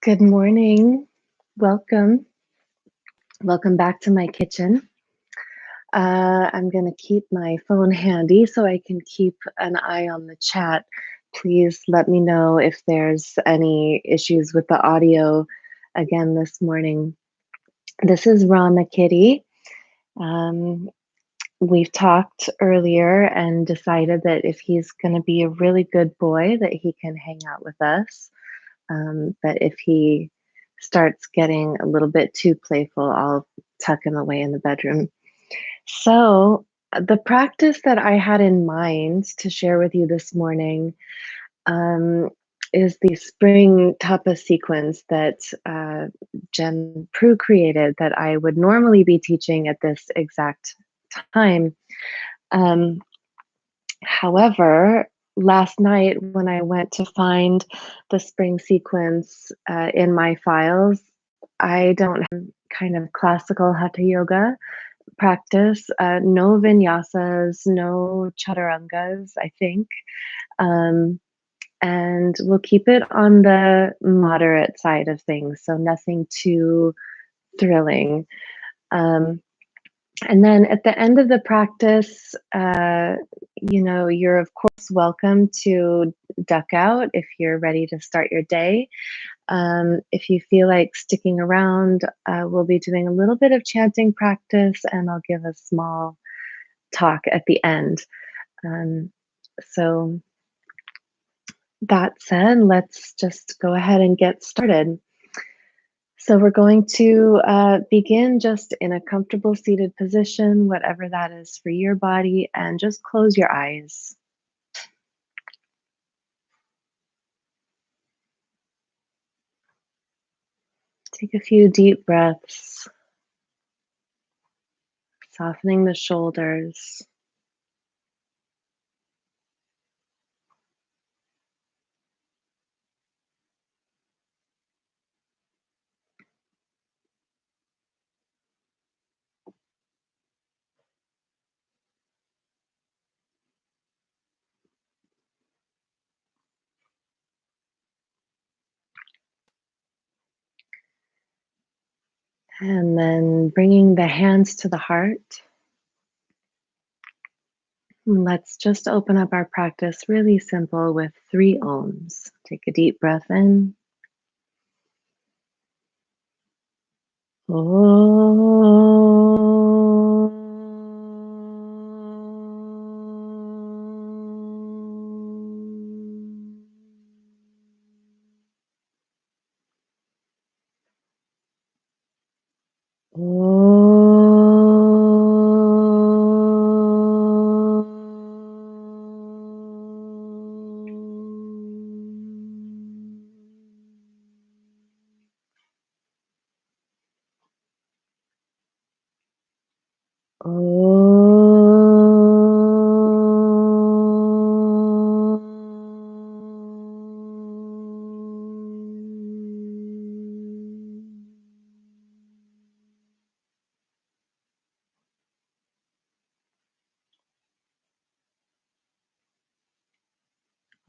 Good morning. Welcome. Welcome back to my kitchen. I'm going to keep my phone handy so I can keep an eye on the chat. Please let me know if there's any issues with the audio again this morning. This is Rama Kitty. We've talked earlier and decided that if he's going to be a really good boy, that he can hang out with us. But if he starts getting a little bit too playful, I'll tuck him away in the bedroom. So, the practice that I had in mind to share with you this morning is the spring tapa sequence that Jen Prue created that I would normally be teaching at this exact time. Um, However, last night when I went to find the spring sequence in my files, I don't have kind of classical hatha yoga practice, no vinyasas, no chaturangas, I think. Um, and we'll keep it on the moderate side of things, so nothing too thrilling. Um, and then at the end of the practice, you're of course welcome to duck out if you're ready to start your day. If you feel like sticking around, we'll be doing a little bit of chanting practice and I'll give a small talk at the end. So that said, let's just go ahead and get started. So we're going to begin just in a comfortable seated position, whatever that is for your body, and just close your eyes. Take a few deep breaths, softening the shoulders. And then bringing the hands to the heart. Let's just open up our practice really simple with 3 Oms. Take a deep breath in.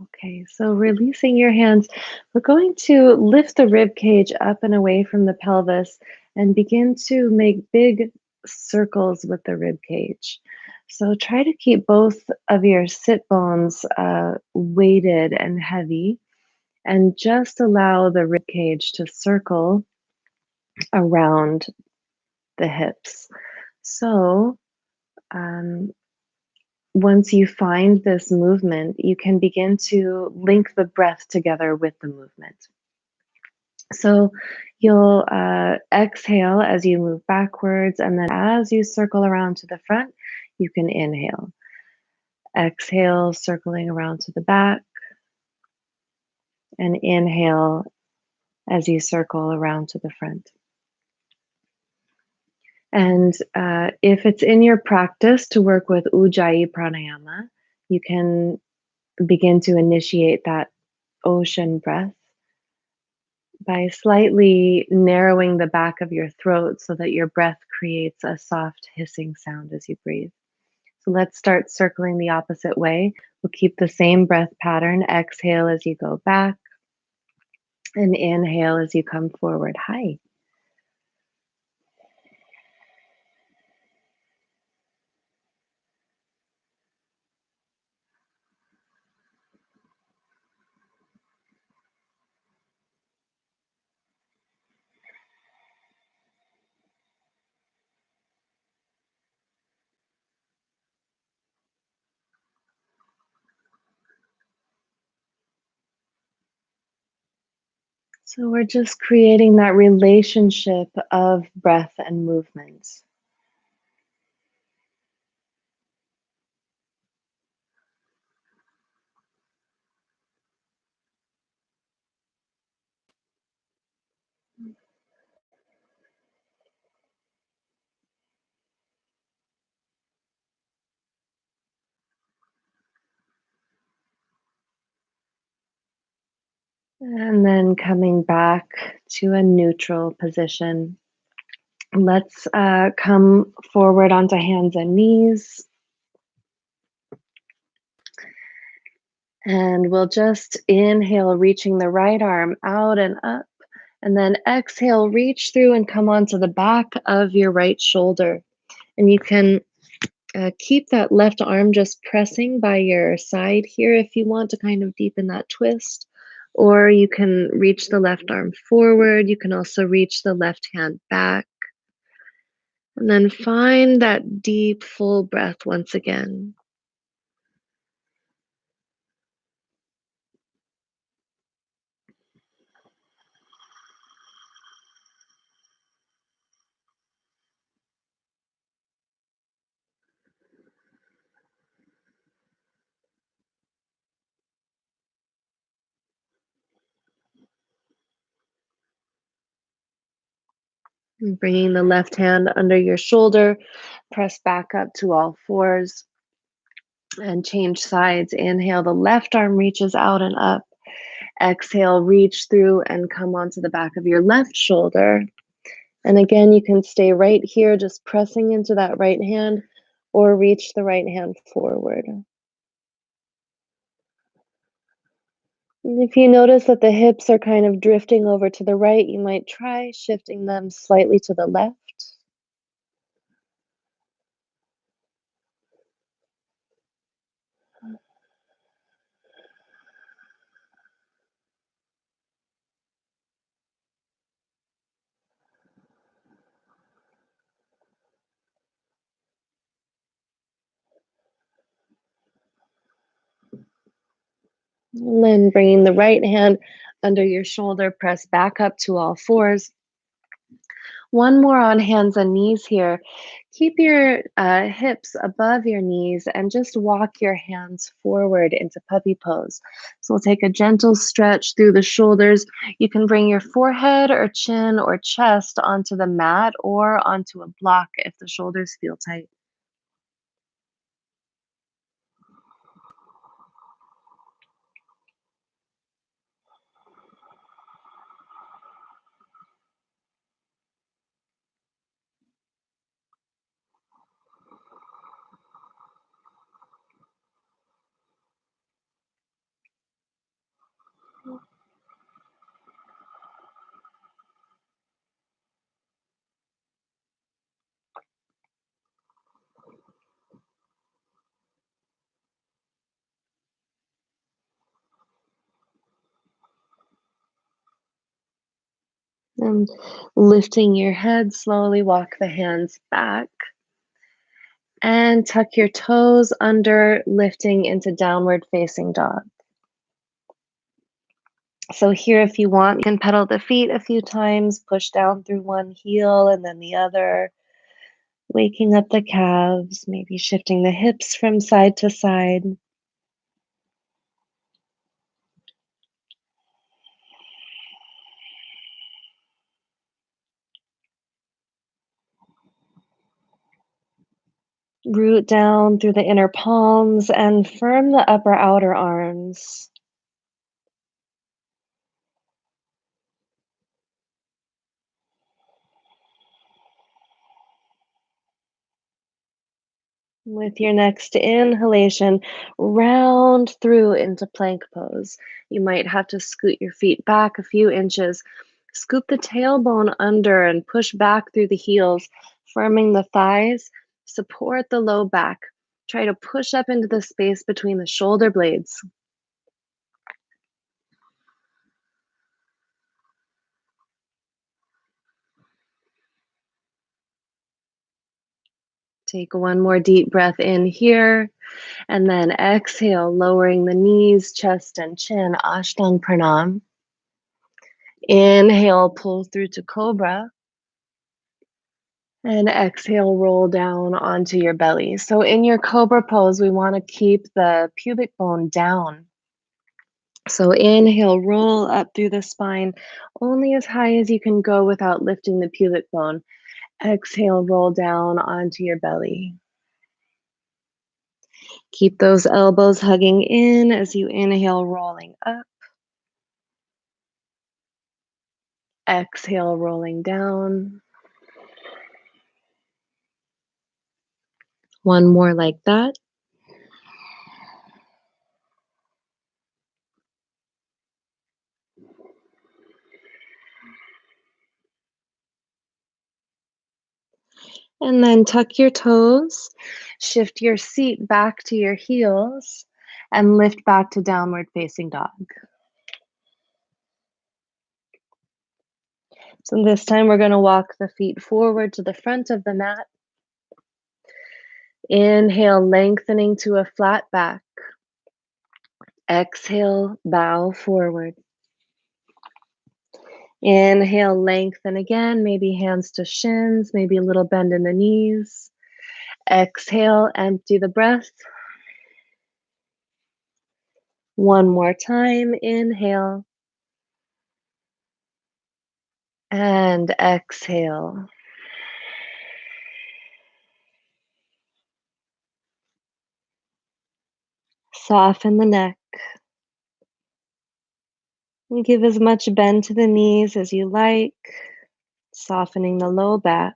Okay, so releasing your hands, we're going to lift the rib cage up and away from the pelvis and begin to make big circles with the rib cage. So try to keep both of your sit bones weighted and heavy, and just allow the rib cage to circle around the hips. So um, once you find this movement, you can begin to link the breath together with the movement. So you'll exhale as you move backwards, and then as you circle around to the front, you can inhale. Exhale, circling around to the back, and inhale as you circle around to the front. And if it's in your practice to work with Ujjayi Pranayama, you can begin to initiate that ocean breath by slightly narrowing the back of your throat so that your breath creates a soft hissing sound as you breathe. So let's start circling the opposite way. We'll keep the same breath pattern. Exhale as you go back. And inhale as you come forward. Hi. So we're just creating that relationship of breath and movement. And then coming back to a neutral position. Let's come forward onto hands and knees. And we'll just inhale, reaching the right arm out and up. And then exhale, reach through and come onto the back of your right shoulder. And you can keep that left arm just pressing by your side here if you want to kind of deepen that twist. Or you can reach the left arm forward. You can also reach the left hand back. And then find that deep, full breath once again. And bringing the left hand under your shoulder, press back up to all fours and change sides. Inhale, the left arm reaches out and up. Exhale, reach through and come onto the back of your left shoulder. And again, you can stay right here, just pressing into that right hand or reach the right hand forward. And if you notice that the hips are kind of drifting over to the right, you might try shifting them slightly to the left. And then bringing the right hand under your shoulder, press back up to all fours. One more on hands and knees here. Keep your hips above your knees and just walk your hands forward into puppy pose. So we'll take a gentle stretch through the shoulders. You can bring your forehead or chin or chest onto the mat or onto a block if the shoulders feel tight. And lifting your head, slowly walk the hands back and tuck your toes under, lifting into downward facing dog. So here, if you want, you can pedal the feet a few times, push down through one heel and then the other, waking up the calves, maybe shifting the hips from side to side. Root down through the inner palms and firm the upper outer arms. With your next inhalation, round through into plank pose. You might have to scoot your feet back a few inches. Scoop the tailbone under and push back through the heels, firming the thighs. Support the low back. Try to push up into the space between the shoulder blades. Take one more deep breath in here, and then exhale, lowering the knees, chest, and chin, Ashtanga Pranam. Inhale, pull through to Cobra. And exhale, roll down onto your belly. So in your Cobra pose, we want to keep the pubic bone down. So inhale, roll up through the spine, only as high as you can go without lifting the pubic bone. Exhale, roll down onto your belly. Keep those elbows hugging in as you inhale, rolling up. Exhale, rolling down. One more like that. And then tuck your toes, shift your seat back to your heels, and lift back to downward facing dog. So this time we're going to walk the feet forward to the front of the mat. Inhale, lengthening to a flat back. Exhale, bow forward. Inhale, lengthen again, maybe hands to shins, maybe a little bend in the knees. Exhale, empty the breath. One more time, inhale. And exhale. Soften the neck. And give as much bend to the knees as you like, softening the low back.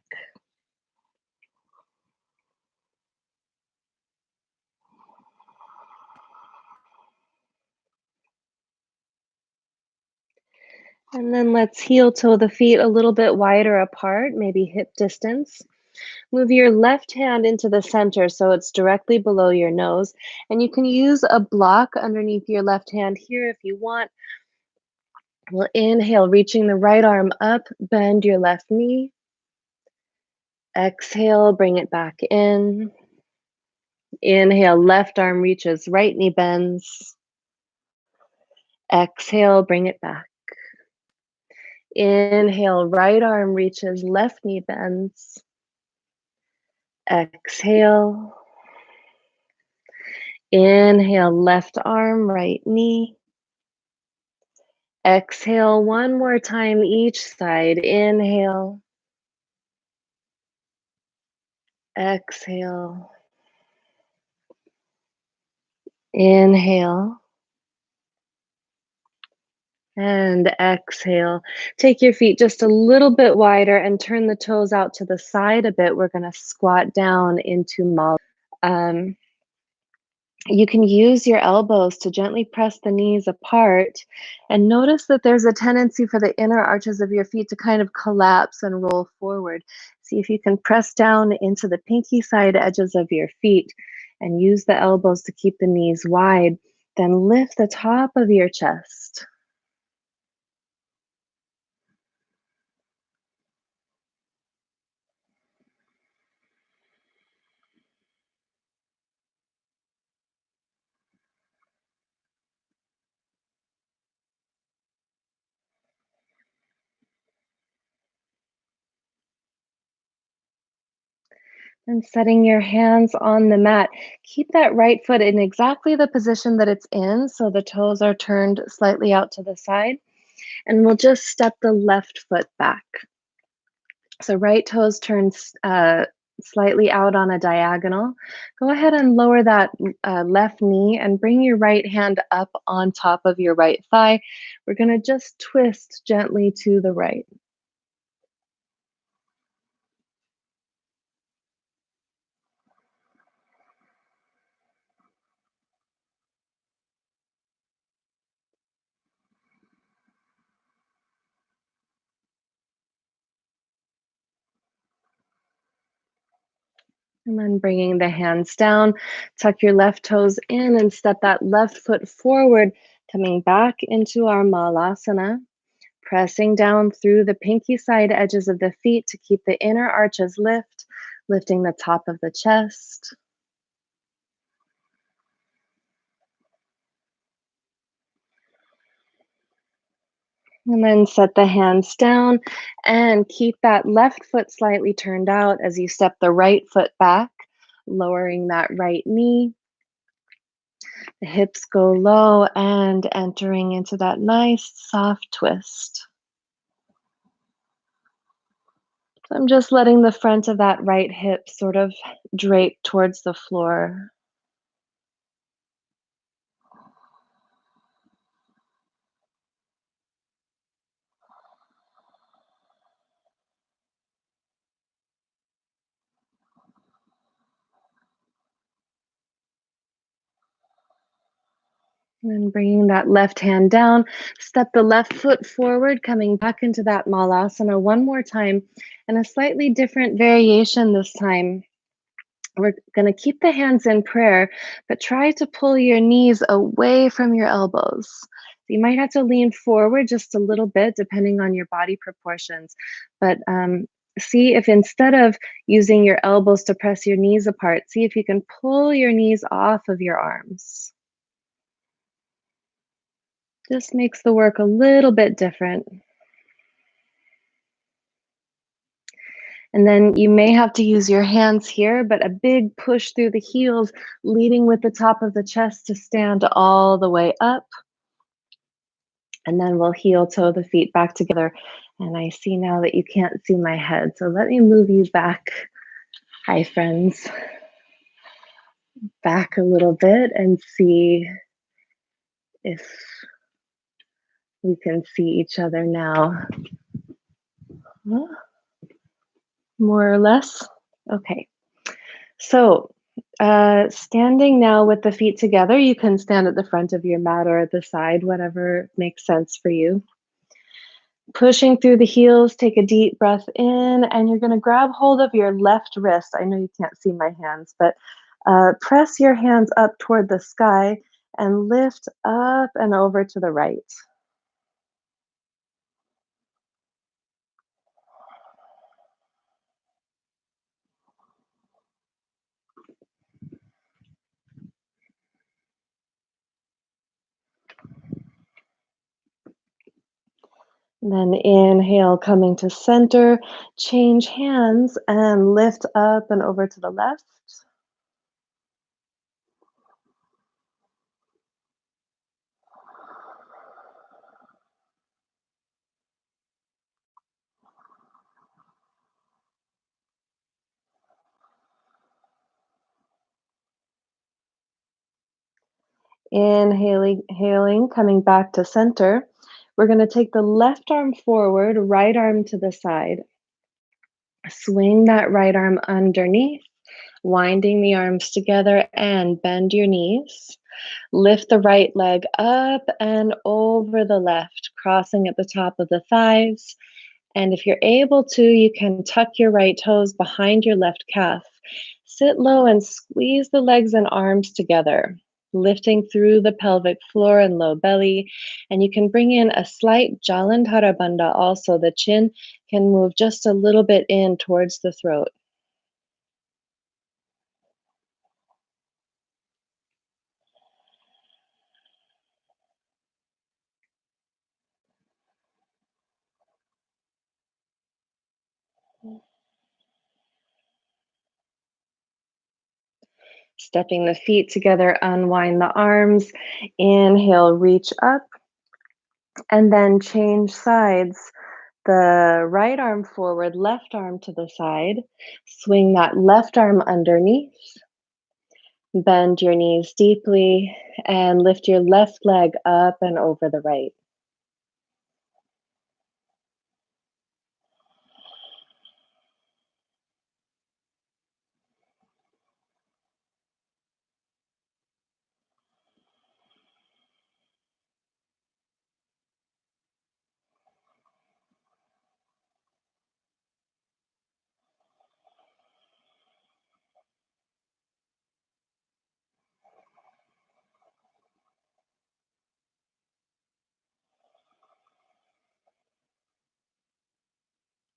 And then let's heel toe the feet a little bit wider apart, maybe hip distance. Move your left hand into the center so it's directly below your nose. And you can use a block underneath your left hand here if you want. We'll inhale, reaching the right arm up, bend your left knee. Exhale, bring it back in. Inhale, left arm reaches, right knee bends. Exhale, bring it back. Inhale, right arm reaches, left knee bends. Exhale. Inhale, left arm, right knee. Exhale, one more time each side. Inhale. Exhale. Inhale. And exhale. Take your feet just a little bit wider and turn the toes out to the side a bit. We're going to squat down into Mala. You can use your elbows to gently press the knees apart and notice that there's a tendency for the inner arches of your feet to kind of collapse and roll forward. See if you can press down into the pinky side edges of your feet and use the elbows to keep the knees wide. Then lift the top of your chest. And setting your hands on the mat. Keep that right foot in exactly the position that it's in, so the toes are turned slightly out to the side. And we'll just step the left foot back. So right toes turns slightly out on a diagonal. Go ahead and lower that left knee and bring your right hand up on top of your right thigh. We're going to just twist gently to the right. And then bringing the hands down, tuck your left toes in and step that left foot forward, coming back into our Malasana, pressing down through the pinky side edges of the feet to keep the inner arches lifting the top of the chest. And then set the hands down and keep that left foot slightly turned out as you step the right foot back, lowering that right knee. The hips go low and entering into that nice soft twist. So I'm just letting the front of that right hip sort of drape towards the floor. And then bringing that left hand down, step the left foot forward, coming back into that Malasana one more time, and a slightly different variation this time. We're going to keep the hands in prayer, but try to pull your knees away from your elbows. You might have to lean forward just a little bit, depending on your body proportions. But see if instead of using your elbows to press your knees apart, see if you can pull your knees off of your arms. Just makes the work a little bit different. And then you may have to use your hands here, but a big push through the heels, leading with the top of the chest to stand all the way up. And then we'll heel toe the feet back together. And I see now that you can't see my head. So let me move you back. Hi, friends. Back a little bit and see if we can see each other now. More or less. Okay. So standing now with the feet together, you can stand at the front of your mat or at the side, whatever makes sense for you. Pushing through the heels, take a deep breath in, and you're going to grab hold of your left wrist. I know you can't see my hands, but press your hands up toward the sky and lift up and over to the right. Then inhale, coming to center, change hands and lift up and over to the left. Inhaling, coming back to center. We're going to take the left arm forward, right arm to the side. Swing that right arm underneath, winding the arms together and bend your knees. Lift the right leg up and over the left, crossing at the top of the thighs. And if you're able to, you can tuck your right toes behind your left calf. Sit low and squeeze the legs and arms together, lifting through the pelvic floor and low belly. And you can bring in a slight Jalandhara Bandha also. The chin can move just a little bit in towards the throat. Stepping the feet together, unwind the arms. Inhale, reach up, and then change sides. The right arm forward, left arm to the side. Swing that left arm underneath. Bend your knees deeply and lift your left leg up and over the right.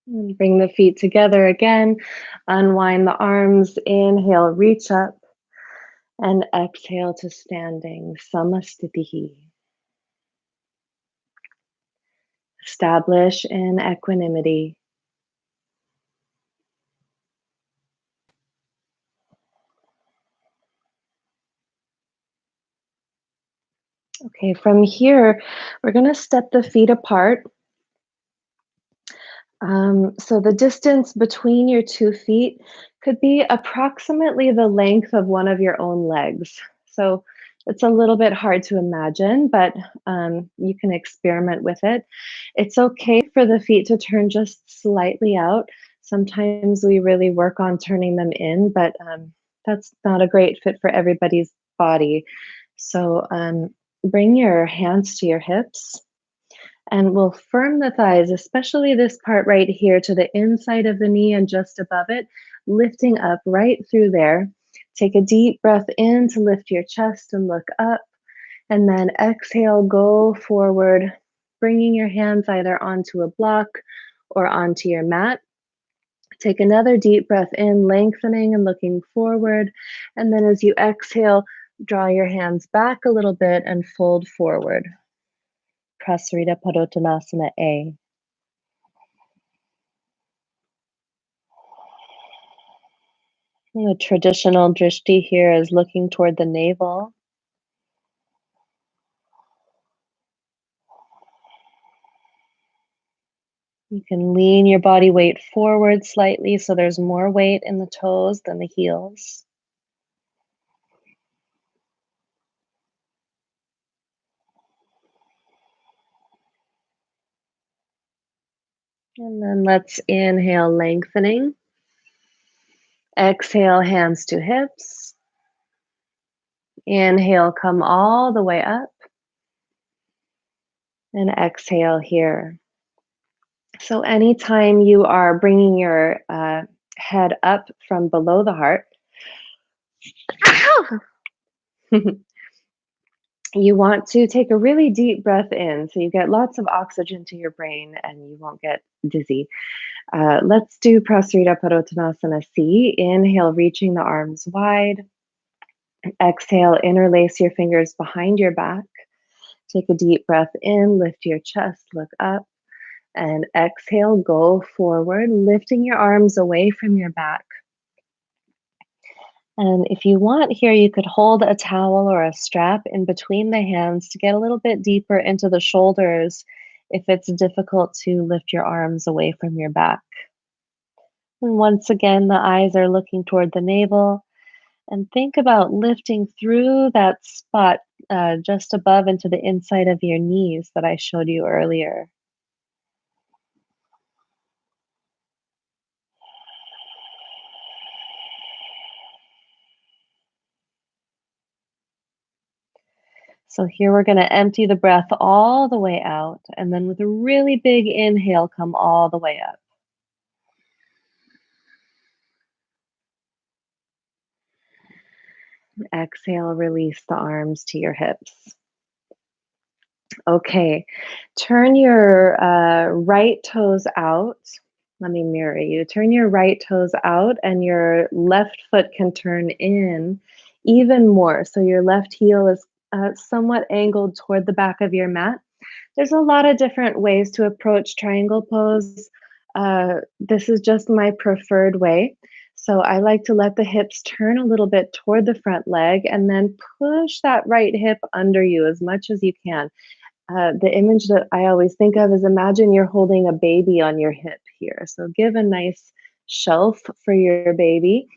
And bring the feet together again. Unwind the arms. Inhale, reach up. And exhale to standing. Samasthiti. Establish in equanimity. Okay, from here, we're going to step the feet apart. So the distance between your 2 feet could be approximately the length of one of your own legs. So it's a little bit hard to imagine, but you can experiment with it. It's okay for the feet to turn just slightly out. Sometimes we really work on turning them in, but that's not a great fit for everybody's body. So bring your hands to your hips and we'll firm the thighs, especially this part right here to the inside of the knee and just above it, lifting up right through there. Take a deep breath in to lift your chest and look up. And then exhale, go forward, bringing your hands either onto a block or onto your mat. Take another deep breath in, lengthening and looking forward. And then as you exhale, draw your hands back a little bit and fold forward. Prasarita Padottanasana A. The traditional drishti here is looking toward the navel. You can lean your body weight forward slightly so there's more weight in the toes than the heels. And then let's inhale, lengthening. Exhale, hands to hips. Inhale, come all the way up. And exhale here. So anytime you are bringing your head up from below the heart, you want to take a really deep breath in so you get lots of oxygen to your brain and you won't get dizzy. Let's do Prasarita Padottanasana C. Inhale, reaching the arms wide. Exhale, interlace your fingers behind your back. Take a deep breath in, lift your chest, look up. And exhale, go forward, lifting your arms away from your back. And if you want here, you could hold a towel or a strap in between the hands to get a little bit deeper into the shoulders if it's difficult to lift your arms away from your back. And once again, the eyes are looking toward the navel. And think about lifting through that spot just above into the inside of your knees that I showed you earlier. So here we're going to empty the breath all the way out. And then with a really big inhale, come all the way up. Exhale, release the arms to your hips. Okay, turn your right toes out. Let me mirror you. Turn your right toes out, and your left foot can turn in even more. So your left heel is somewhat angled toward the back of your mat. There's a lot of different ways to approach triangle pose. This is just my preferred way. So I like to let the hips turn a little bit toward the front leg and then push that right hip under you as much as you can. The image that I always think of is imagine you're holding a baby on your hip here. So give a nice shelf for your baby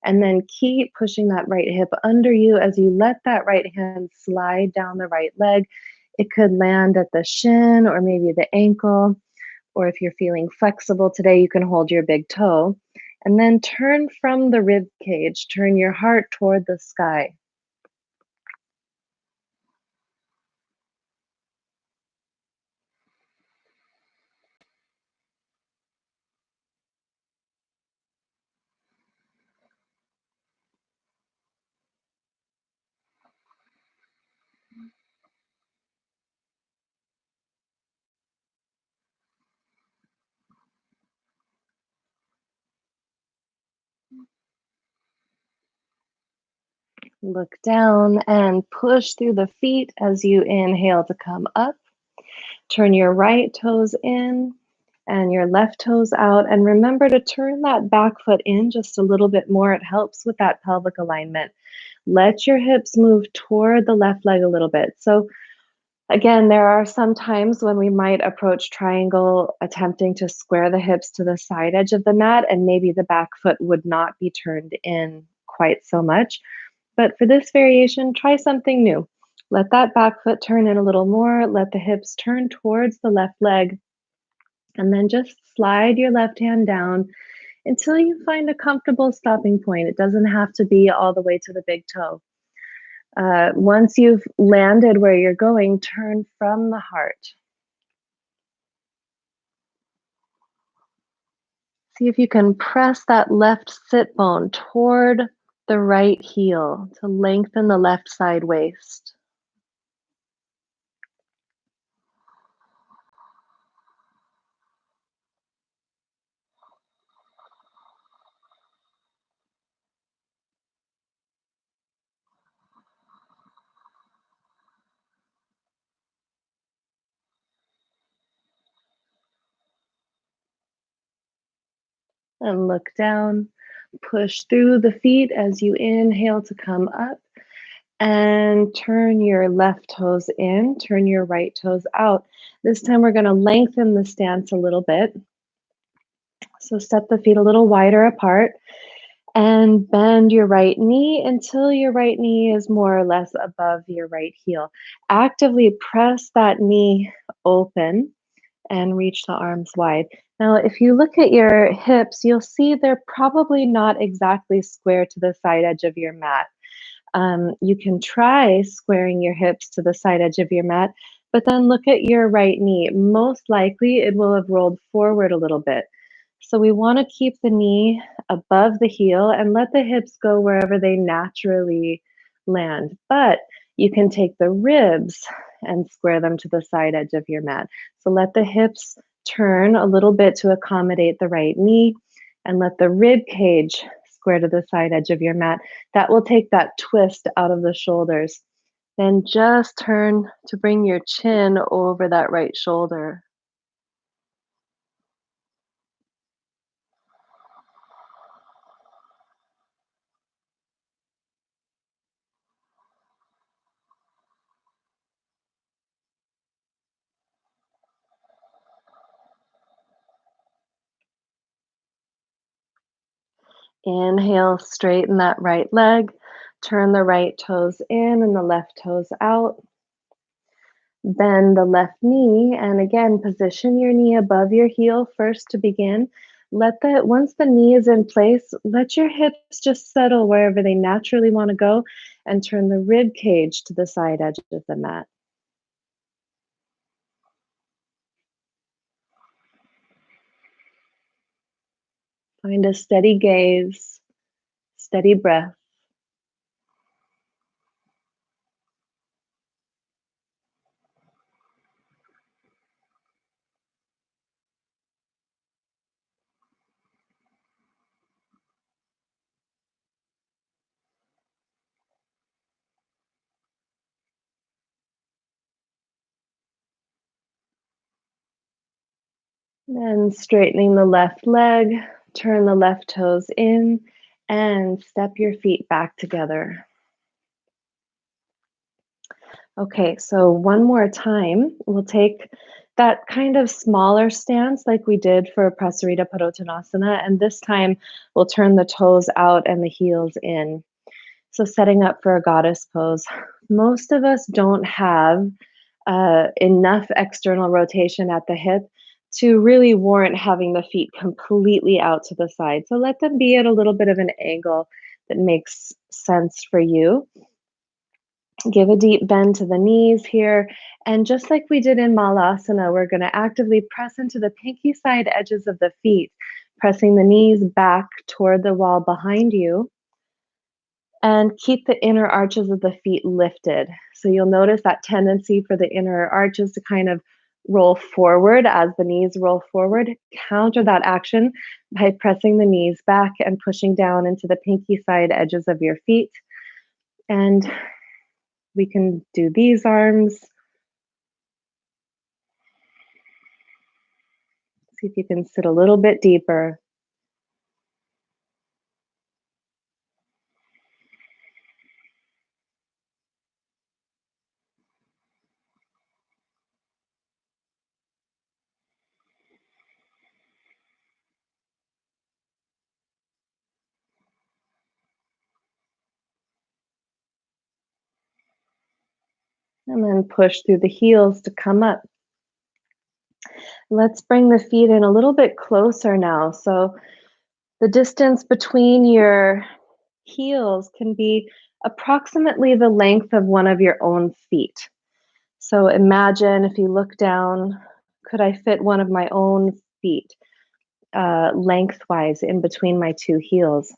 and then keep pushing that right hip under you as you let that right hand slide down the right leg. It could land at the shin or maybe the ankle, or if you're feeling flexible today, you can hold your big toe. And then turn from the rib cage, turn your heart toward the sky. Look down and push through the feet as you inhale to come up. Turn your right toes in and your left toes out. And remember to turn that back foot in just a little bit more. It helps with that pelvic alignment. Let your hips move toward the left leg a little bit. So, again, there are some times when we might approach triangle attempting to square the hips to the side edge of the mat, and maybe the back foot would not be turned in quite so much. But for this variation, try something new. Let that back foot turn in a little more. Let the hips turn towards the left leg. And then just slide your left hand down until you find a comfortable stopping point. It doesn't have to be all the way to the big toe. Once you've landed where you're going, turn from the heart. See if you can press that left sit bone toward the right heel to lengthen the left side waist. And look down. Push through the feet as you inhale to come up. And turn your left toes in, turn your right toes out. This time we're going to lengthen the stance a little bit. So step the feet a little wider apart and bend your right knee until your right knee is more or less above your right heel. Actively press that knee open and reach the arms wide. Now, if you look at your hips, you'll see they're probably not exactly square to the side edge of your mat. You can try squaring your hips to the side edge of your mat, but then look at your right knee. Most likely it will have rolled forward a little bit. So we want to keep the knee above the heel and let the hips go wherever they naturally land. But you can take the ribs and square them to the side edge of your mat. So let the hips turn a little bit to accommodate the right knee and let the rib cage square to the side edge of your mat. That will take that twist out of the shoulders. Then just turn to bring your chin over that right shoulder. Inhale, straighten that right leg. Turn the right toes in and the left toes out. Bend the left knee and again position your knee above your heel first to begin. Let the once the knee is in place, let your hips just settle wherever they naturally want to go and turn the rib cage to the side edge of the mat. Find a steady gaze, steady breath. Then straightening the left leg, turn the left toes in and step your feet back together. Okay, so one more time, we'll take that kind of smaller stance like we did for Prasarita Padottanasana, and this time we'll turn the toes out and the heels in. So setting up for a goddess pose. Most of us don't have enough external rotation at the hip to really warrant having the feet completely out to the side. So let them be at a little bit of an angle that makes sense for you. Give a deep bend to the knees here. And just like we did in Malasana, we're going to actively press into the pinky side edges of the feet, pressing the knees back toward the wall behind you. And keep the inner arches of the feet lifted. So you'll notice that tendency for the inner arches to kind of roll forward as the knees roll forward. Counter that action by pressing the knees back and pushing down into the pinky side edges of your feet. And we can do these arms. See if you can sit a little bit deeper. And then push through the heels to come up. Let's bring the feet in a little bit closer now. So the distance between your heels can be approximately the length of one of your own feet. So imagine if you look down, could I fit one of my own feet lengthwise in between my two heels?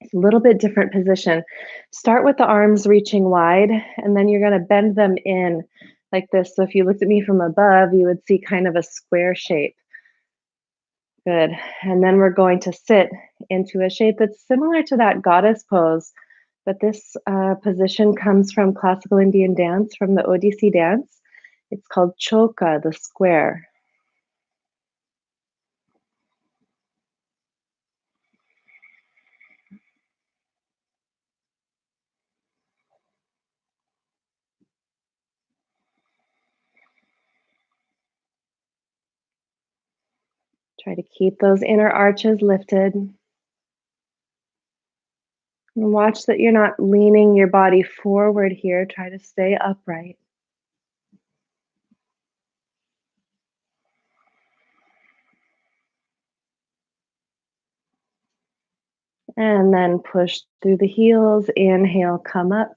It's a little bit different position. Start with the arms reaching wide, and then you're going to bend them in like this. So if you looked at me from above, you would see kind of a square shape. Good. And then we're going to sit into a shape that's similar to that goddess pose, but this position comes from classical Indian dance, from the Odissi dance. It's called choka, the square. Try to keep those inner arches lifted. And watch that you're not leaning your body forward here. Try to stay upright. And then push through the heels. Inhale, come up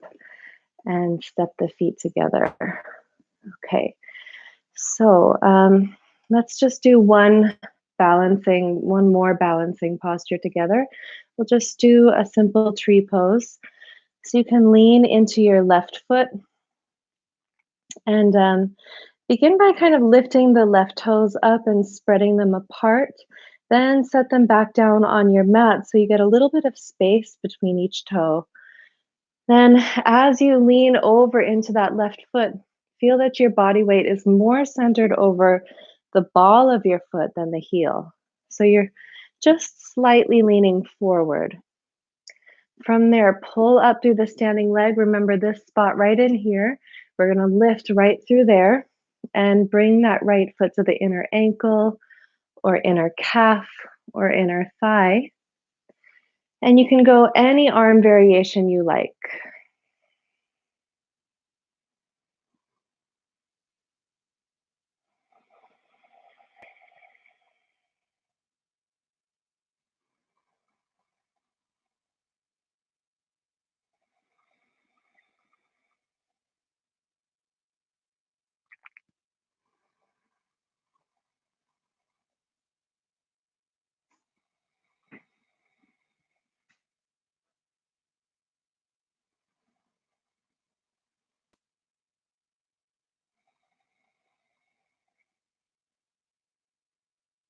and step the feet together. Okay, so let's just do one more balancing posture together. We'll just do a simple tree pose. So you can lean into your left foot and begin by kind of lifting the left toes up and spreading them apart. Then set them back down on your mat so you get a little bit of space between each toe. Then, as you lean over into that left foot, feel that your body weight is more centered over the ball of your foot than the heel. So you're just slightly leaning forward. From there, pull up through the standing leg. Remember this spot right in here. We're going to lift right through there and bring that right foot to the inner ankle or inner calf or inner thigh. And you can go any arm variation you like.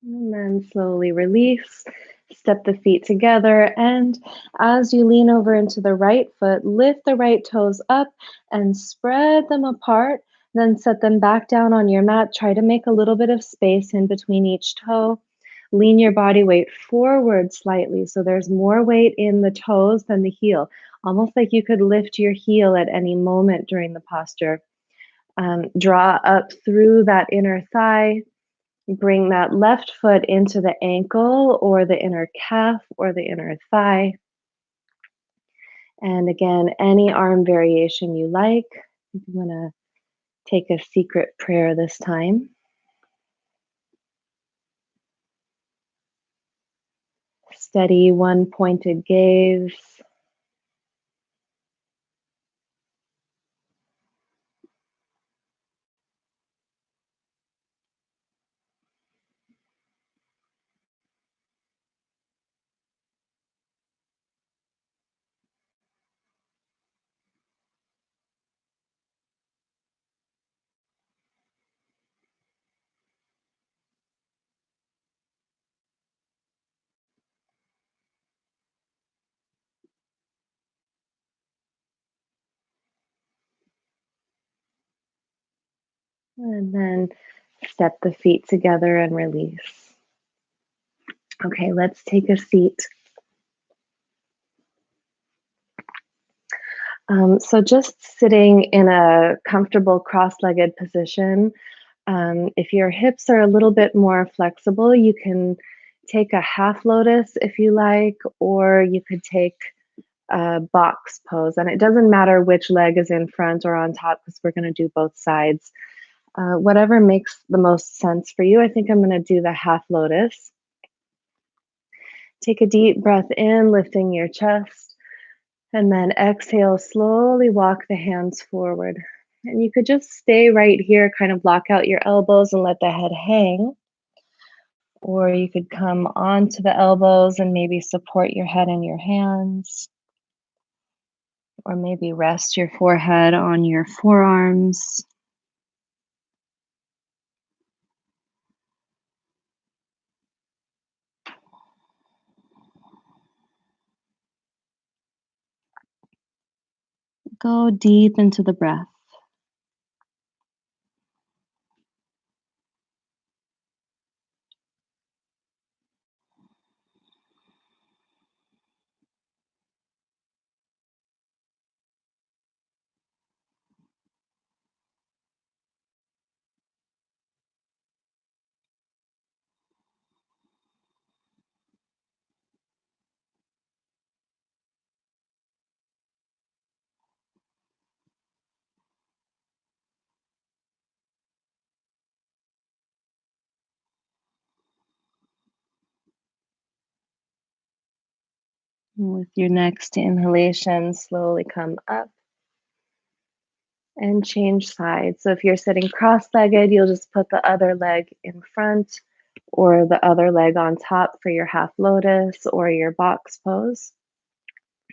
And then slowly release, step the feet together. And as you lean over into the right foot, lift the right toes up and spread them apart. Then set them back down on your mat. Try to make a little bit of space in between each toe. Lean your body weight forward slightly so there's more weight in the toes than the heel, almost like you could lift your heel at any moment during the posture. Draw up through that inner thigh. Bring that left foot into the ankle or the inner calf or the inner thigh. And again, any arm variation you like. I'm going to take a secret prayer this time. Steady one pointed gaze. And then step the feet together and release. Okay, let's take a seat. So just sitting in a comfortable cross-legged position. If your hips are a little bit more flexible, you can take a half lotus if you like, or you could take a box pose. And it doesn't matter which leg is in front or on top because we're going to do both sides. Whatever makes the most sense for you. I think I'm going to do the half lotus. Take a deep breath in, lifting your chest, and then exhale, slowly walk the hands forward. And you could just stay right here, kind of block out your elbows and let the head hang. Or you could come onto the elbows and maybe support your head in your hands. Or maybe rest your forehead on your forearms. Go deep into the breath. With your next inhalation, slowly come up and change sides. So if you're sitting cross-legged, you'll just put the other leg in front or the other leg on top for your half lotus or your box pose.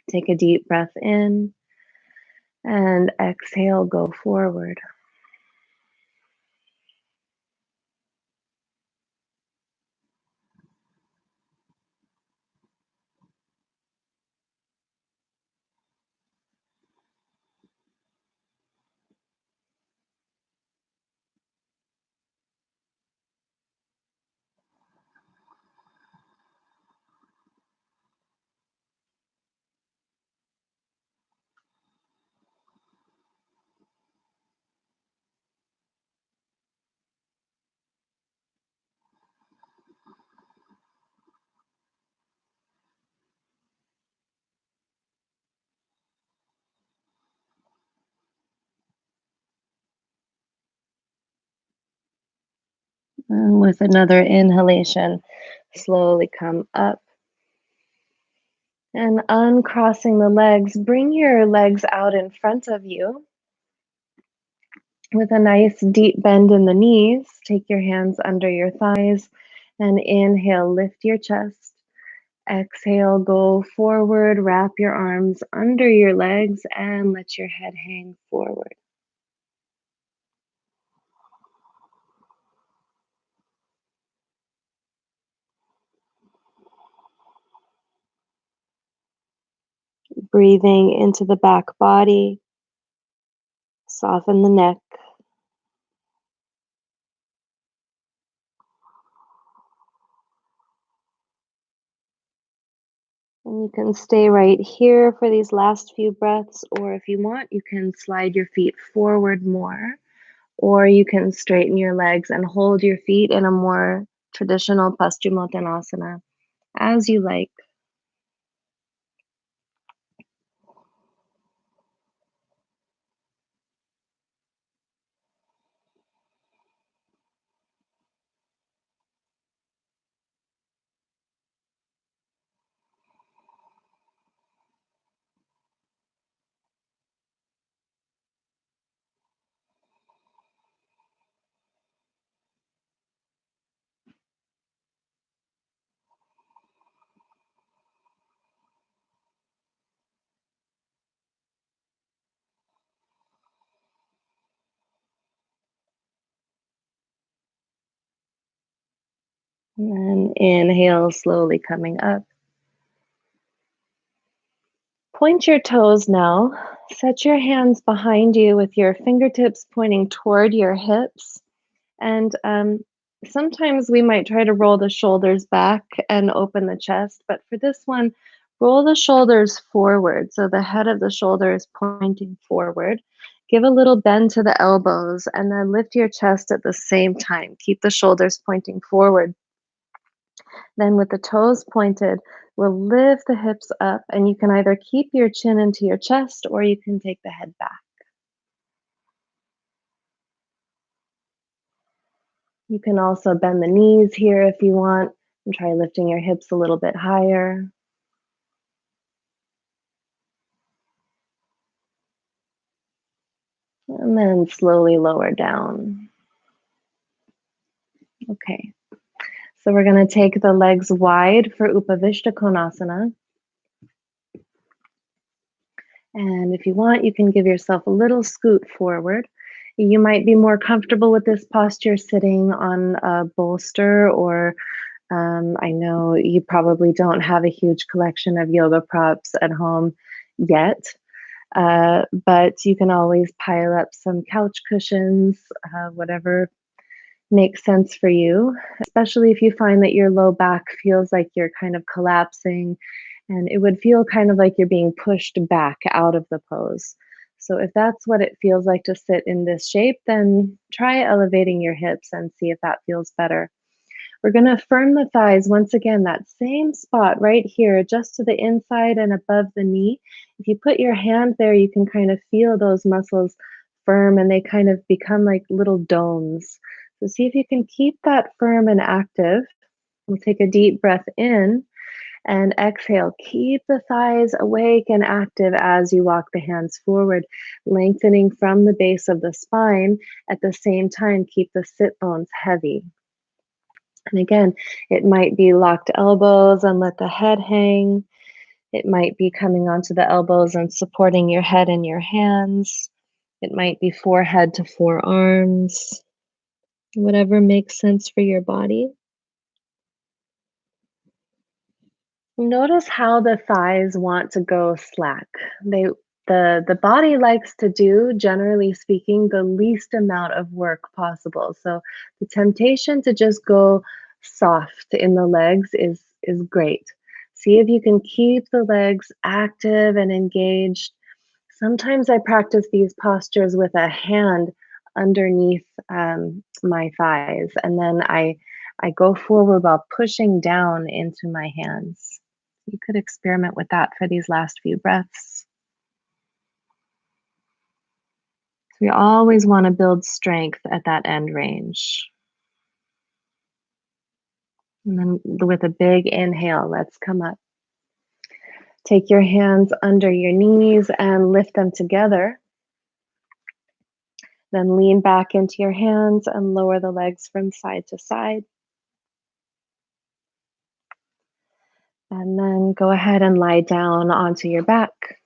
Take a deep breath in and exhale, go forward. And with another inhalation, slowly come up and uncrossing the legs. Bring your legs out in front of you with a nice deep bend in the knees. Take your hands under your thighs and inhale, lift your chest. Exhale, go forward, wrap your arms under your legs and let your head hang forward. Breathing into the back body, soften the neck. And you can stay right here for these last few breaths, or if you want, you can slide your feet forward more, or you can straighten your legs and hold your feet in a more traditional Paschimottanasana, as you like. And then inhale, slowly coming up. Point your toes now Set your hands behind you with your fingertips pointing toward your hips. And sometimes we might try to roll the shoulders back and open the chest, but for this one, roll the shoulders forward. So the head of the shoulder is pointing forward. Give a little bend to the elbows and then lift your chest at the same time. Keep the shoulders pointing forward. Then, with the toes pointed, we'll lift the hips up, and you can either keep your chin into your chest or you can take the head back. You can also bend the knees here if you want and try lifting your hips a little bit higher. And then slowly lower down. Okay, so we're going to take the legs wide for Upavishta Konasana. And if you want, you can give yourself a little scoot forward. You might be more comfortable with this posture sitting on a bolster, or I know you probably don't have a huge collection of yoga props at home yet, but you can always pile up some couch cushions, whatever makes sense for you, especially if you find that your low back feels like you're kind of collapsing and it would feel kind of like you're being pushed back out of the pose. So, if that's what it feels like to sit in this shape, then try elevating your hips and see if that feels better. We're going to firm the thighs once again, that same spot right here, just to the inside and above the knee. If you put your hand there, you can kind of feel those muscles firm and they kind of become like little domes. So see if you can keep that firm and active. We'll take a deep breath in and exhale. Keep the thighs awake and active as you walk the hands forward, lengthening from the base of the spine. At the same time, keep the sit bones heavy. And again, it might be locked elbows and let the head hang. It might be coming onto the elbows and supporting your head in your hands. It might be forehead to forearms, whatever makes sense for your body. Notice how the thighs want to go slack. They the body likes to do, generally speaking, the least amount of work possible. So the temptation to just go soft in the legs is great. See if you can keep the legs active and engaged. Sometimes I practice these postures with a hand underneath my thighs, and then I go forward while pushing down into my hands. You could experiment with that for these last few breaths. So we always want to build strength at that end range. And then with a big inhale, let's come up. Take your hands under your knees and lift them together. Then lean back into your hands and lower the legs from side to side. And then go ahead and lie down onto your back.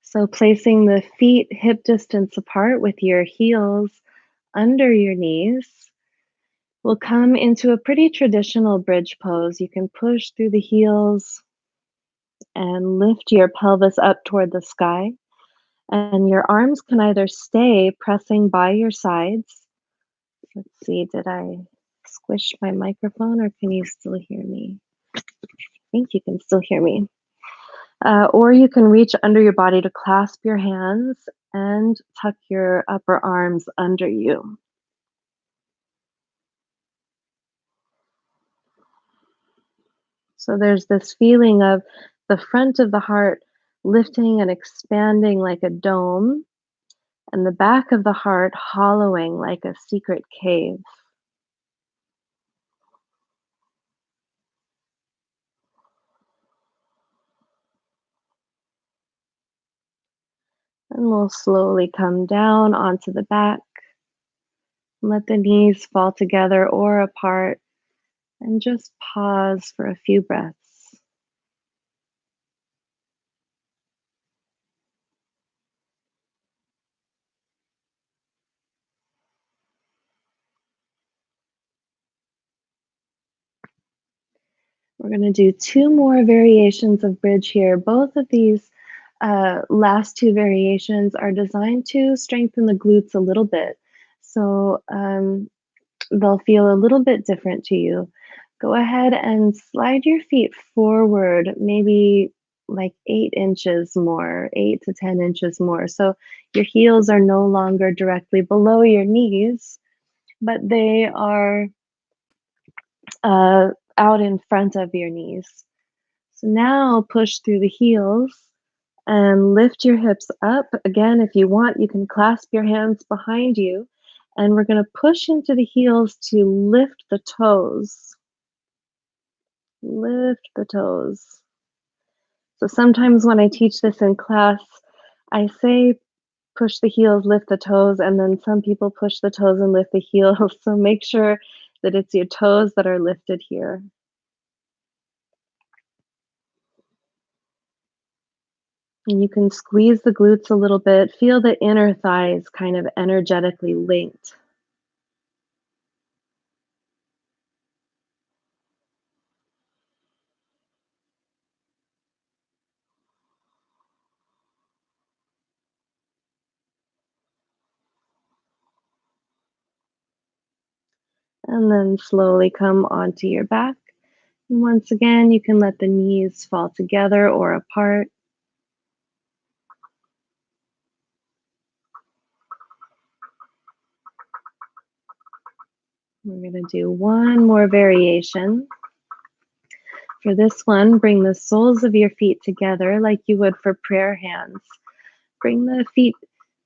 So placing the feet hip distance apart with your heels under your knees, we'll come into a pretty traditional bridge pose. You can push through the heels and lift your pelvis up toward the sky. And your arms can either stay pressing by your sides. Let's see, did I squish my microphone or can you still hear me? I think you can still hear me. Or you can reach under your body to clasp your hands and tuck your upper arms under you. So there's this feeling of the front of the heart lifting and expanding like a dome, and the back of the heart hollowing like a secret cave. And we'll slowly come down onto the back. Let the knees fall together or apart, and just pause for a few breaths. We're going to do two more variations of bridge here. Both of these last two variations are designed to strengthen the glutes a little bit. So they'll feel a little bit different to you. Go ahead and slide your feet forward, maybe like 8 inches more, 8 to 10 inches more. So your heels are no longer directly below your knees, but they are out in front of your knees. So now push through the heels and lift your hips up. Again, if you want, you can clasp your hands behind you. And we're going to push into the heels to lift the toes. Lift the toes. So sometimes when I teach this in class, I say push the heels, lift the toes, and then some people push the toes and lift the heels. So make sure that it's your toes that are lifted here. And you can squeeze the glutes a little bit. Feel the inner thighs kind of energetically linked. And then slowly come onto your back. And once again, you can let the knees fall together or apart. We're going to do one more variation. For this one, bring the soles of your feet together like you would for prayer hands. Bring the feet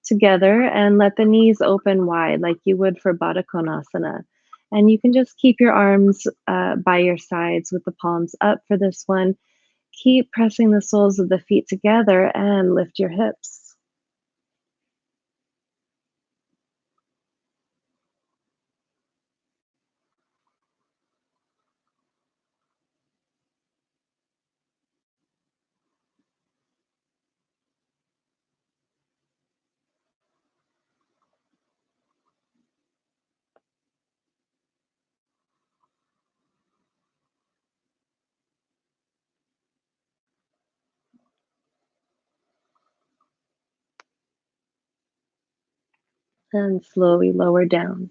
together and let the knees open wide like you would for Baddha Konasana. And you can just keep your arms by your sides with the palms up for this one. Keep pressing the soles of the feet together and lift your hips. And slowly lower down.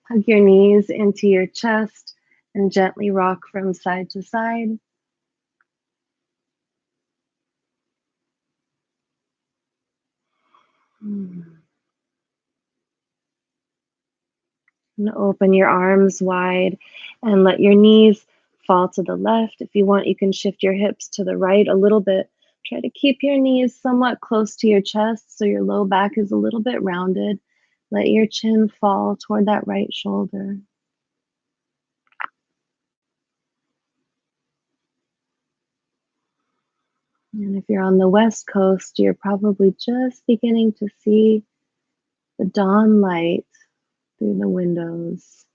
Hug your knees into your chest and gently rock from side to side. And open your arms wide and let your knees fall to the left. If you want, you can shift your hips to the right a little bit. Try to keep your knees somewhat close to your chest so your low back is a little bit rounded. Let your chin fall toward that right shoulder. And if you're on the West Coast, you're probably just beginning to see the dawn light through the windows.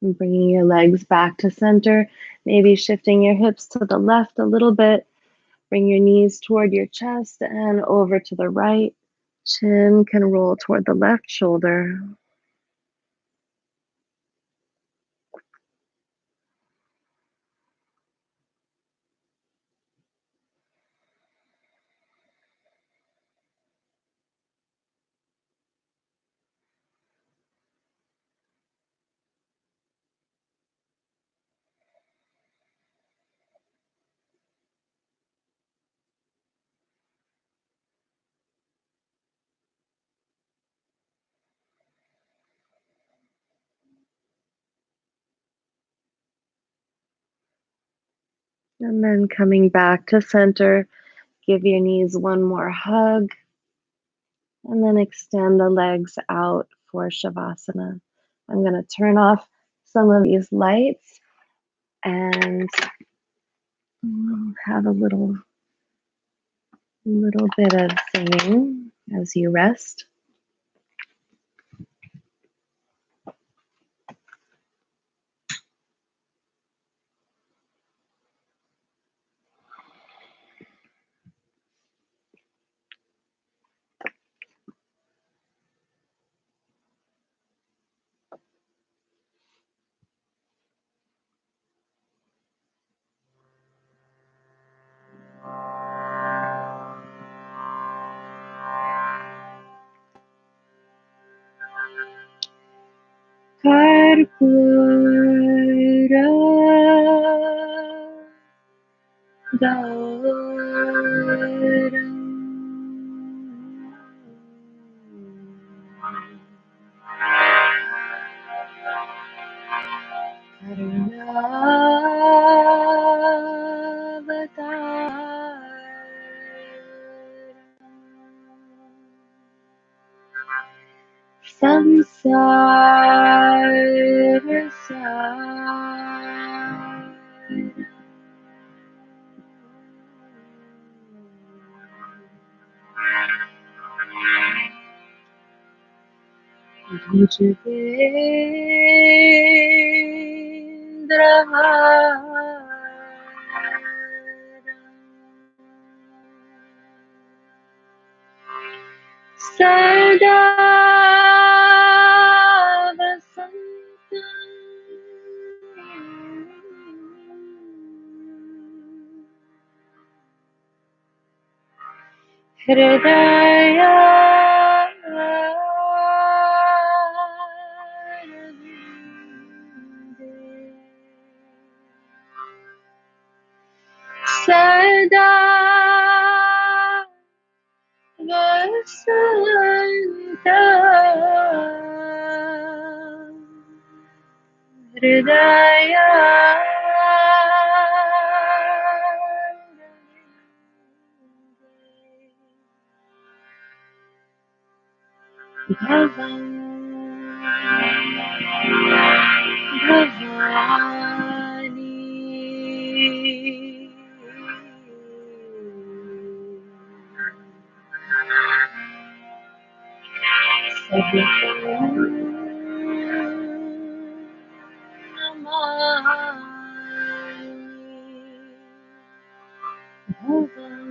And bringing your legs back to center, maybe shifting your hips to the left a little bit. Bring your knees toward your chest and over to the right. Chin can roll toward the left shoulder. And then coming back to center, give your knees one more hug. And then extend the legs out for Shavasana. I'm going to turn off some of these lights and have a little bit of singing as you rest. Karpura Gauram Karunavataram Samsara Saram Sada Vasantam Hridaya Sada Vasantam Hridaya Bhavam Bhavani Sabhakam Namami Bhavam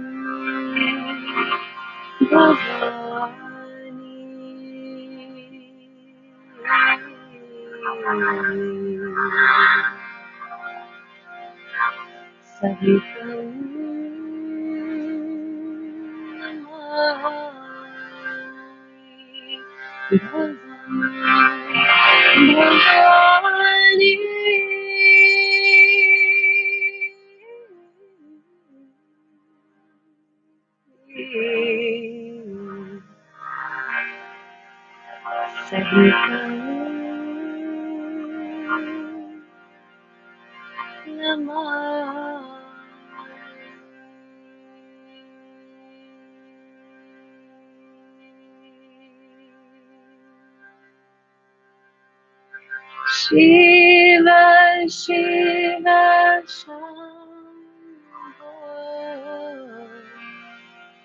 Bhavani Sahitam Namami Bhavam Bhavani Sahitam Namami Shiva Shiva Shambho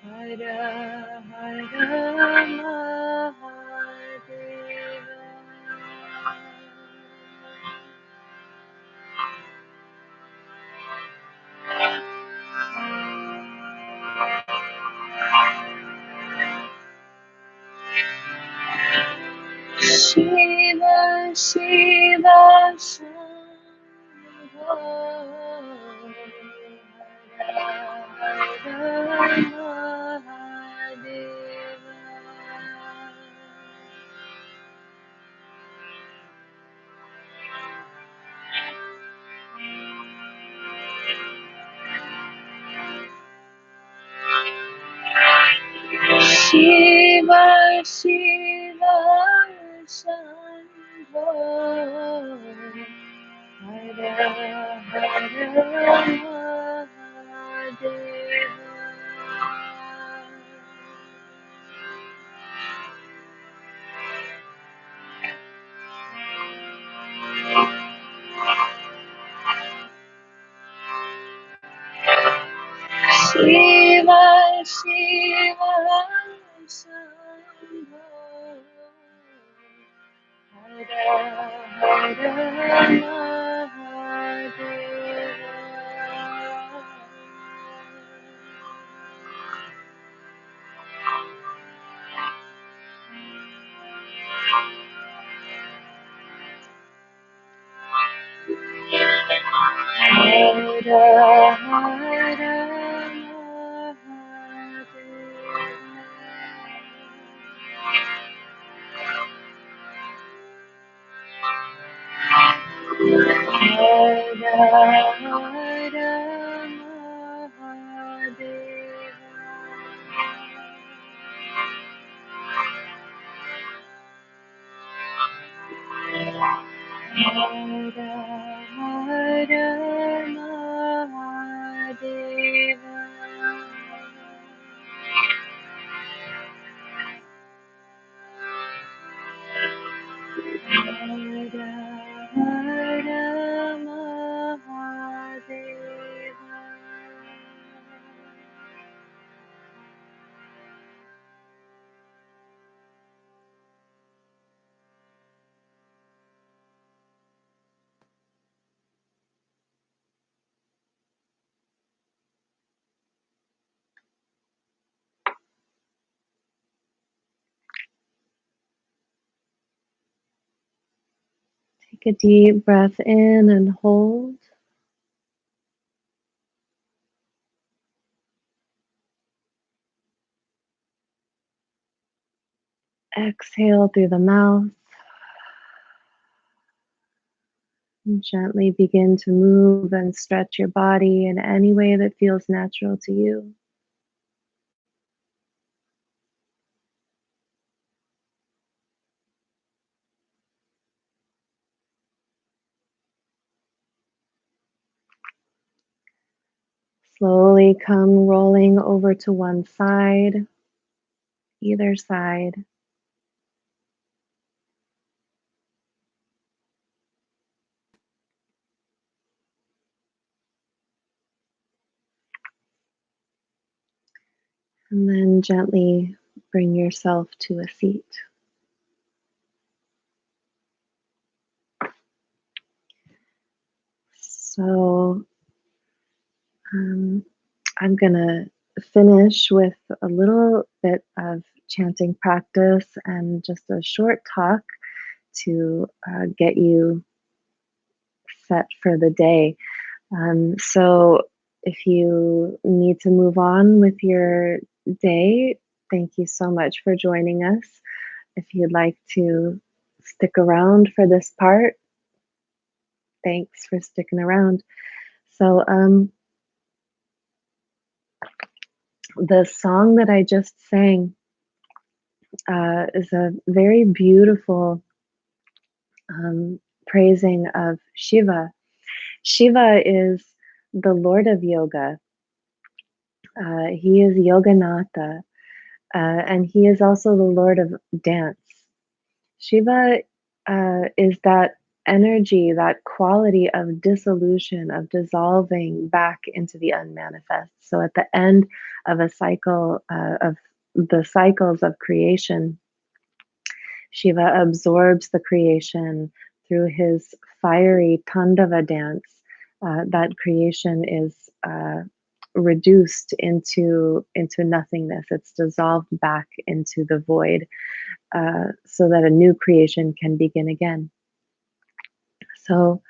Hara Hara Mahadeva Shiva Shiva Shambho Hara Hara Mahadeva Shiva Shiva Shambho Hara Hara Mahadeva Shiva Shiva Shambho Hara Hara Hara Hara Hara Mahadeva. Take a deep breath in and hold. Exhale through the mouth. And gently begin to move and stretch your body in any way that feels natural to you. Slowly come rolling over to one side, either side. And then gently bring yourself to a seat. So I'm going to finish with a little bit of chanting practice and just a short talk to get you set for the day. So if you need to move on with your day, thank you so much for joining us. If you'd like to stick around for this part, thanks for sticking around. So the song that I just sang is a very beautiful praising of Shiva. Shiva is the Lord of Yoga. He is Yoganatha, and he is also the Lord of dance. Shiva is that energy, that quality of dissolution, of dissolving back into the unmanifest. So at the end of a cycle of the cycles of creation, Shiva absorbs the creation through his fiery Tandava dance. That creation is reduced into nothingness. It's dissolved back into the void, so that a new creation can begin again. So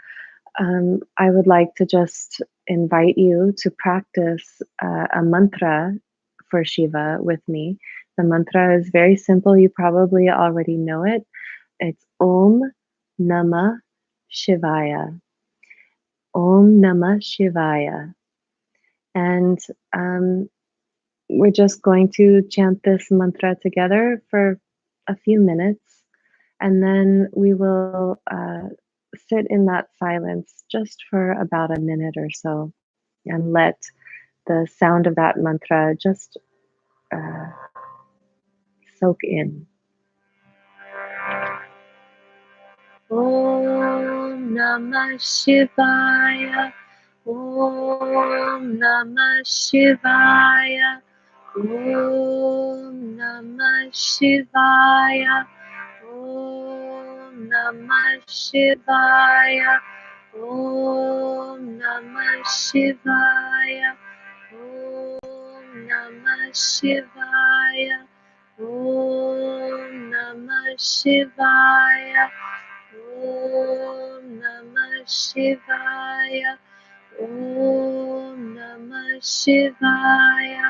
I would like to just invite you to practice a mantra for Shiva with me. The mantra is very simple. You probably already know it. It's Om Namah Shivaya. Om Namah Shivaya. And we're just going to chant this mantra together for a few minutes, and then we will sit in that silence just for about a minute or so and let the sound of that mantra just uh, soak in. Om Namah Shivaya. Om Namah Shivaya. Om Namah Shivaya. Om Namah Shivaya. Om Namah Shivaya. Om Namah Shivaya. Om Namah Shivaya. Om Namah Shivaya. Om Namah Shivaya.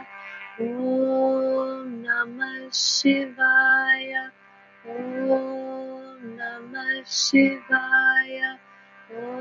Om Namah Shivaya. Om Namah Shivaya. Om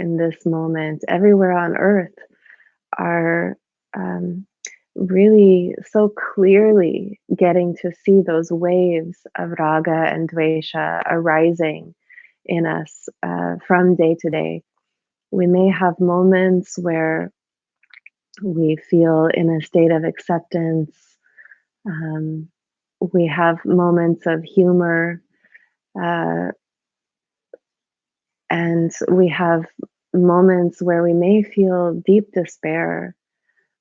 in this moment, everywhere on earth, are um, really so clearly getting to see those waves of raga and dvesha arising in us from day to day. We may have moments where we feel in a state of acceptance. Um, we have moments of humor, uh, and we have moments where we may feel deep despair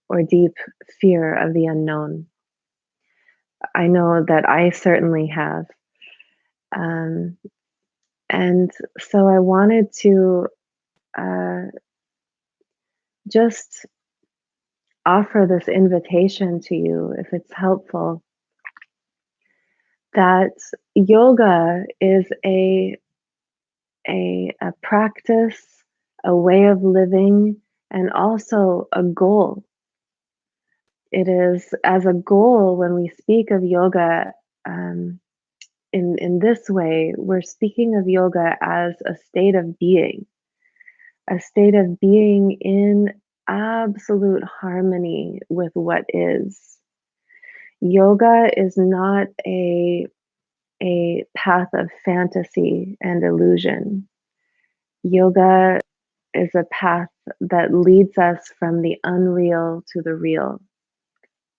or deep fear of the unknown. I know that I certainly have. Um, and so I wanted to uh, just offer this invitation to you, if it's helpful, that yoga is a practice, a way of living, and also a goal. It is as a goal when we speak of yoga um, in this way, we're speaking of yoga as a state of being in absolute harmony with what is. Yoga is not a path of fantasy and illusion. Yoga is a path that leads us from the unreal to the real.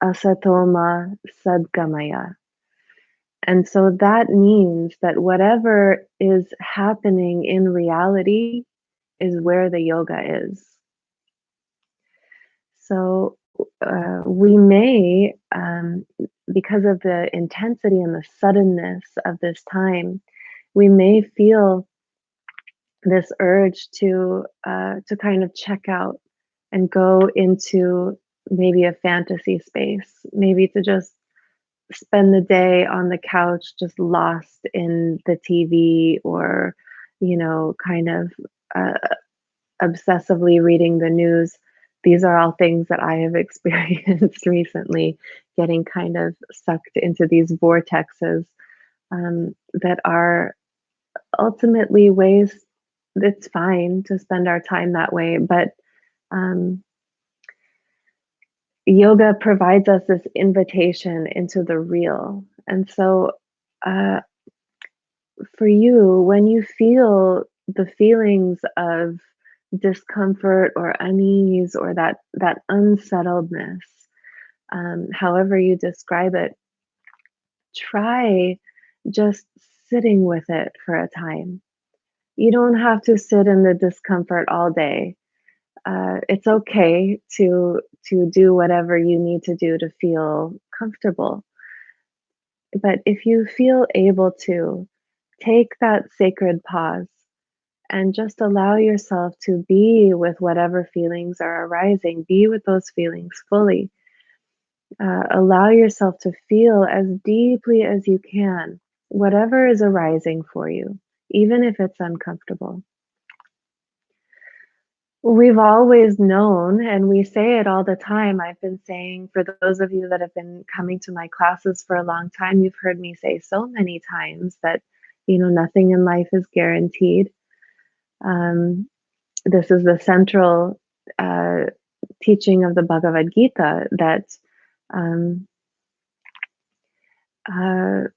Asatoma sadgamaya. And so that means that whatever is happening in reality is where the yoga is. So we may, because of the intensity and the suddenness of this time, we may feel this urge to kind of check out and go into maybe a fantasy space, maybe to just spend the day on the couch, just lost in the TV, or kind of uh, obsessively reading the news. These are all things that I have experienced recently, getting kind of sucked into these vortexes that are ultimately ways. It's fine to spend our time that way, but um, yoga provides us this invitation into the real. And so, uh, for you, when you feel the feelings of discomfort or unease or that unsettledness, however you describe it, try just sitting with it for a time. You don't have to sit in the discomfort all day. It's okay to do whatever you need to do to feel comfortable. But if you feel able to, take that sacred pause and just allow yourself to be with whatever feelings are arising. Be with those feelings fully. Allow yourself to feel as deeply as you can whatever is arising for you, even if it's uncomfortable. We've always known, and we say it all the time. I've been saying, for those of you that have been coming to my classes for a long time, you've heard me say so many times that, nothing in life is guaranteed. Um, this is the central uh, teaching of the Bhagavad Gita, that um, uh,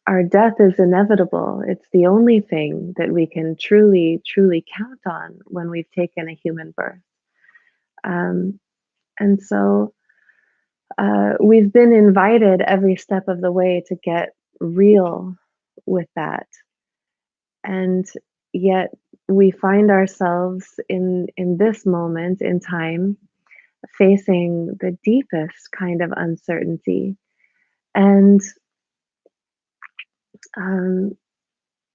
our death is inevitable. It's the only thing that we can truly, truly count on when we've taken a human birth. Um, and so we've been invited every step of the way to get real with that. And yet we find ourselves in this moment in time facing the deepest kind of uncertainty. And um,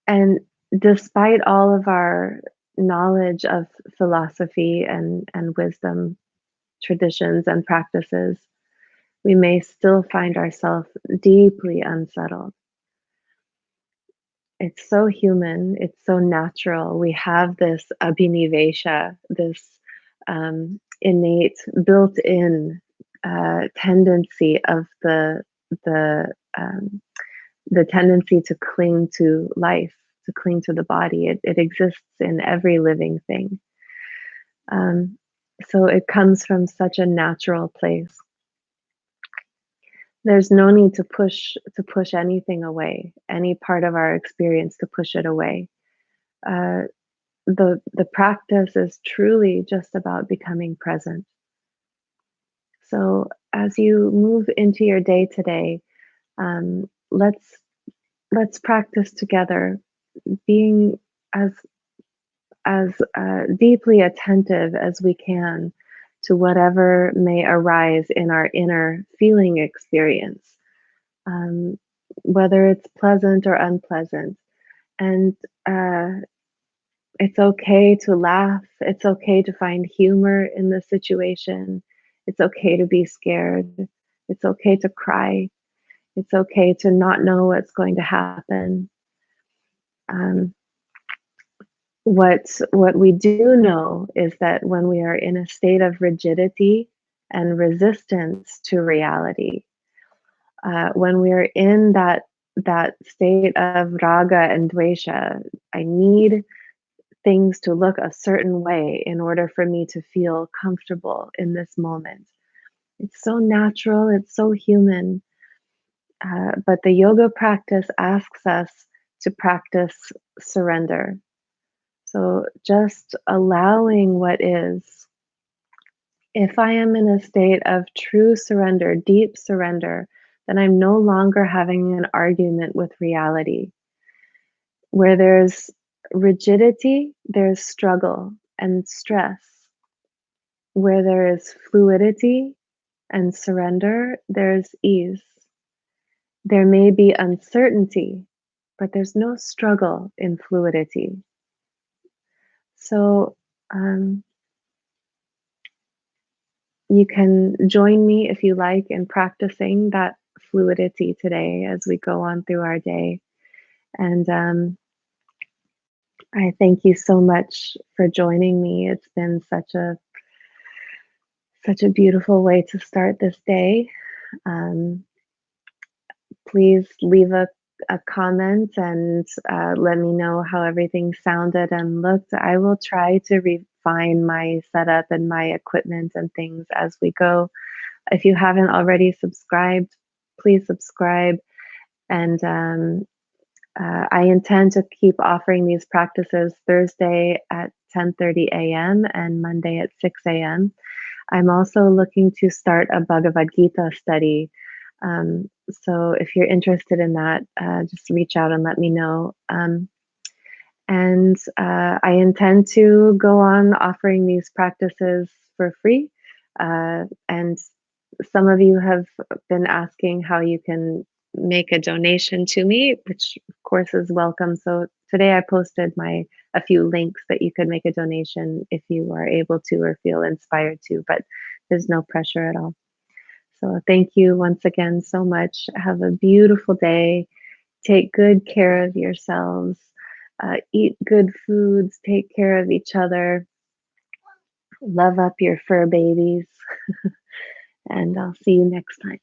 and despite all of our knowledge of philosophy and wisdom traditions and practices, we may still find ourselves deeply unsettled. It's so human, it's so natural. We have this abhinivesha, this innate, built-in tendency of the um, the tendency to cling to life, to cling to the body. It exists in every living thing. Um, so it comes from such a natural place. There's no need to push anything away, any part of our experience to push it away. Uh, the practice is truly just about becoming present. So as you move into your day today, um, let's practice together being as deeply attentive as we can to whatever may arise in our inner feeling experience, um, whether it's pleasant or unpleasant. And it's okay to laugh. It's okay to find humor in the situation. It's okay to be scared. It's okay to cry. It's okay to not know what's going to happen. Um, what we do know is that when we are in a state of rigidity and resistance to reality, when we are in that state of raga and dvesha, I need things to look a certain way in order for me to feel comfortable in this moment. It's so natural, it's so human. But the yoga practice asks us to practice surrender. So just allowing what is. If I am in a state of true surrender, deep surrender, then I'm no longer having an argument with reality. Where there's rigidity, there's struggle and stress. Where there is fluidity and surrender, there's ease. There may be uncertainty, but there's no struggle in fluidity. So you can join me if you like in practicing that fluidity today as we go on through our day. And I thank you so much for joining me. It's been such a beautiful way to start this day. Um, Please leave a comment and let me know how everything sounded and looked. I will try to refine my setup and my equipment and things as we go. If you haven't already subscribed, please subscribe. And I intend to keep offering these practices Thursday at 10:30 a.m. and Monday at 6 a.m. I'm also looking to start a Bhagavad Gita study. So if you're interested in that, just reach out and let me know. And I intend to go on offering these practices for free. And some of you have been asking how you can make a donation to me, which of course is welcome. So today I posted a few links that you could make a donation if you are able to or feel inspired to, but there's no pressure at all. So thank you once again so much. Have a beautiful day. Take good care of yourselves. Eat good foods. Take care of each other. Love up your fur babies. And I'll see you next time.